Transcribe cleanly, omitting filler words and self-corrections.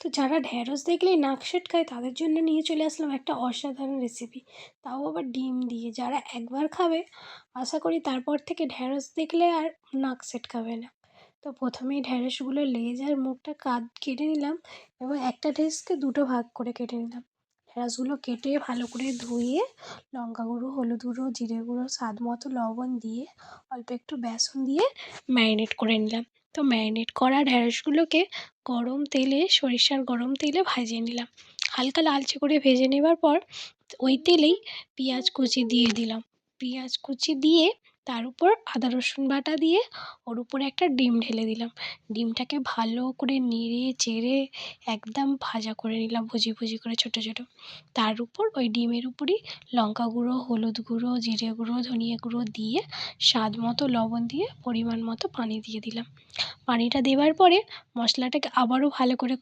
তো যারা ঢ্যাঁড়স দেখলেই নাক সেটকায় তাদের জন্য নিয়ে চলে আসলাম একটা অসাধারণ রেসিপি, তাও আবার ডিম দিয়ে। যারা একবার খাবে আশা করি তারপর থেকে ঢ্যাঁড়স দেখলে আর নাক সেটকাবে না। তো প্রথমেই ঢ্যাঁড়সগুলোর লেজ আর মুখটা কেটে নিলাম এবং একটা ঢ্যাঁড়সকে দুটো ভাগ করে কেটে নিলাম। ঢ্যাঁড়সগুলো কেটে ভালো করে ধুয়ে লঙ্কা গুঁড়ো, হলুদ গুঁড়ো, জিরে গুঁড়ো, স্বাদ মতো লবণ দিয়ে অল্প একটু বেসন দিয়ে ম্যারিনেট করে নিলাম। তো ম্যারিনেট করা ঢ্যাঁড়সগুলোকে সরিষার গরম তেলে ভাজিয়ে নিলাম। হালকা লালচে করে ভেজে নেবার পর ওই তেলেই পেঁয়াজ কুচি দিয়ে দিলাম। পেঁয়াজ কুচি দিয়ে তার উপর আদা রসুন বাটা দিয়ে ওর উপরে একটা ডিম ঢেলে দিলাম। ডিমটাকে ভালো করে নেড়ে চেড়ে একদম ভাজা করে নিলাম, ভুজি ভুজি করে ছোটো ছোটো। তার উপর ওই ডিমের উপরই লঙ্কা গুঁড়ো, হলুদ গুঁড়ো, জিরে গুঁড়ো, ধনিয়া গুঁড়ো দিয়ে স্বাদ মতো লবণ দিয়ে পরিমাণ মতো পানি দিয়ে দিলাম। পানিটা দেওয়ার পরে মশলাটাকে আবারও ভালো করে